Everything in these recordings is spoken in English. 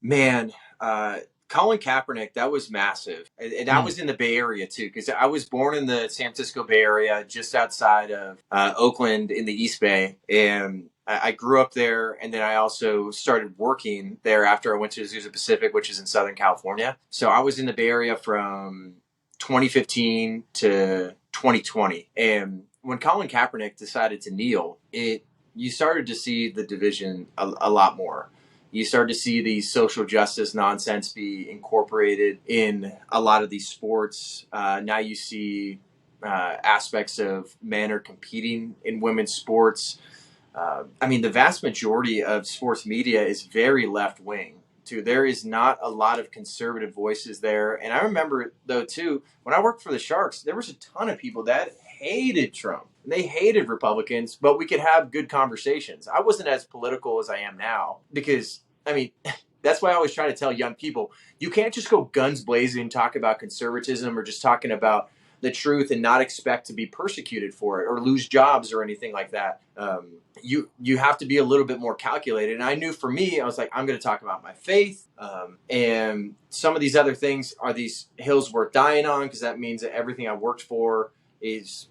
Man, Colin Kaepernick, that was massive. And that was in the Bay Area too, because I was born in the San Francisco Bay Area, just outside of Oakland in the East Bay. And I grew up there. And then I also started working there after I went to Azusa Pacific, which is in Southern California. So I was in the Bay Area from 2015 to 2020. And when Colin Kaepernick decided to kneel, you started to see the division a lot more. You start to see the social justice nonsense be incorporated in a lot of these sports. Now you see aspects of men are competing in women's sports. I mean, the vast majority of sports media is very left wing too. There is not a lot of conservative voices there. And I remember though too, when I worked for the Sharks, there was a ton of people that hated Trump. They hated Republicans, but we could have good conversations. I wasn't as political as I am now because, I mean, that's why I always try to tell young people, you can't just go guns blazing and talk about conservatism or just talking about the truth and not expect to be persecuted for it or lose jobs or anything like that. You have to be a little bit more calculated. And I knew for me, I was like, I'm going to talk about my faith. And some of these other things are these hills worth dying on, because that means that everything I worked for it's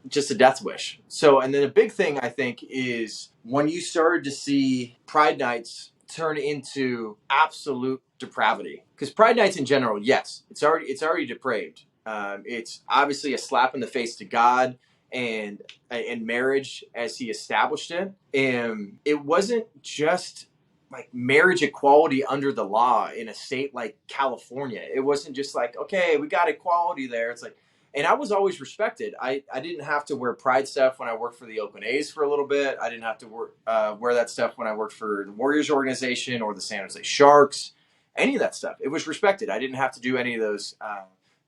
just a death wish. So, and then a big thing I think is when you started to see Pride Nights turn into absolute depravity, because Pride Nights in general, yes, it's already depraved. It's obviously a slap in the face to God and marriage as he established it. And it wasn't just like marriage equality under the law in a state like California. It wasn't just like, okay, we got equality there. It's like, and I was always respected. I didn't have to wear pride stuff when I worked for the Oakland A's for a little bit. I didn't have to wear that stuff when I worked for the Warriors organization or the San Jose Sharks, any of that stuff. It was respected. I didn't have to do any of those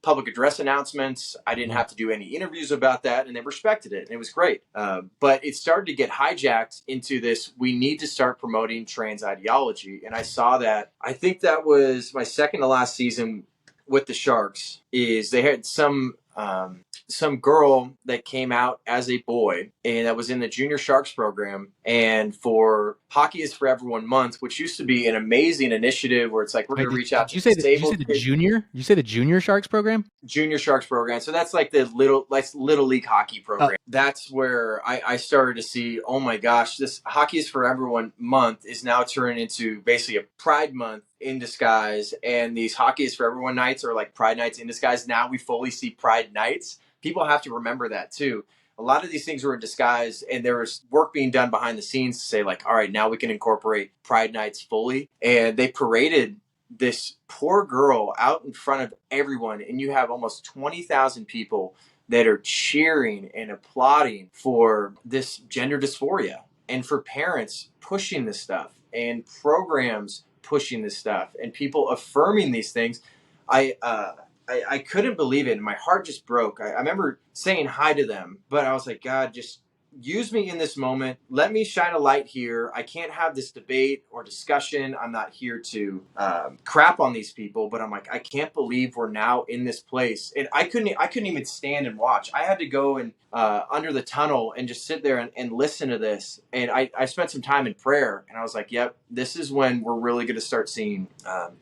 public address announcements. I didn't have to do any interviews about that, and they respected it, and it was great. But it started to get hijacked into this, we need to start promoting trans ideology. And I saw that, I think that was my second to last season with the Sharks, is they had some girl that came out as a boy and that was in the Junior Sharks program. And for Hockey is for Everyone Month, which used to be an amazing initiative where it's like, we're going to reach out to disabled kids. Junior? You say the Junior Sharks program? Junior Sharks program. So that's like the little league hockey program. That's where I started to see, oh my gosh, this Hockey is for Everyone Month is now turning into basically a Pride Month in disguise. And these Hockey is for Everyone nights are like Pride nights in disguise. Now we fully see Pride nights. People have to remember that too. A lot of these things were in disguise, and there was work being done behind the scenes to say like, all right, now we can incorporate Pride nights fully. And they paraded this poor girl out in front of everyone, and you have almost 20,000 people that are cheering and applauding for this gender dysphoria, and for parents pushing this stuff and programs pushing this stuff and people affirming these things. I couldn't believe it, and my heart just broke. I remember saying hi to them, but I was like, God, just use me in this moment. Let me shine a light here. I can't have this debate or discussion. I'm not here to crap on these people, but I'm like, I can't believe we're now in this place. And I couldn't even stand and watch. I had to go and under the tunnel and just sit there and listen to this. And I spent some time in prayer, and I was like, yep, this is when we're really going to start seeing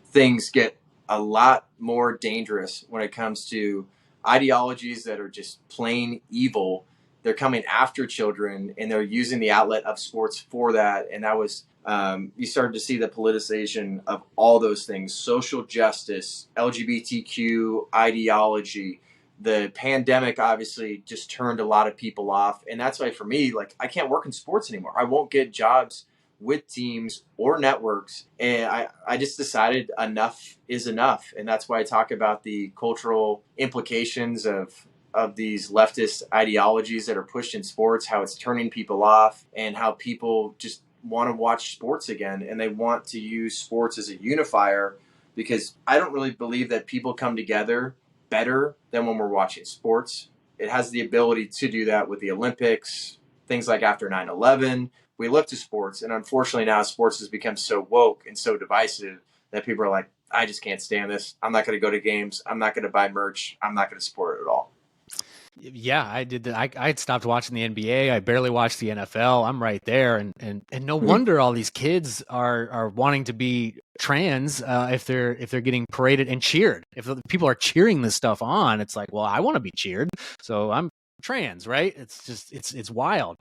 things get a lot more dangerous when it comes to ideologies that are just plain evil. They're coming after children, and they're using the outlet of sports for that. And that was, you started to see the politicization of all those things: social justice, LGBTQ ideology. The pandemic obviously just turned a lot of people off. And that's why for me, like, I can't work in sports anymore. I won't get jobs with teams or networks. And I just decided enough is enough. And that's why I talk about the cultural implications of these leftist ideologies that are pushed in sports, how it's turning people off, and how people just want to watch sports again. And they want to use sports as a unifier, because I don't really believe that people come together better than when we're watching sports. It has the ability to do that with the Olympics, things like after 9/11. We look to sports, and unfortunately now sports has become so woke and so divisive that people are like, I just can't stand this. I'm not going to go to games. I'm not going to buy merch. I'm not going to support it at all. Yeah, I did. I had stopped watching the NBA. I barely watched the NFL. I'm right there, and no wonder all these kids are wanting to be trans if they're getting paraded and cheered. If people are cheering this stuff on, it's like, well, I want to be cheered, so I'm trans, right? It's just it's wild.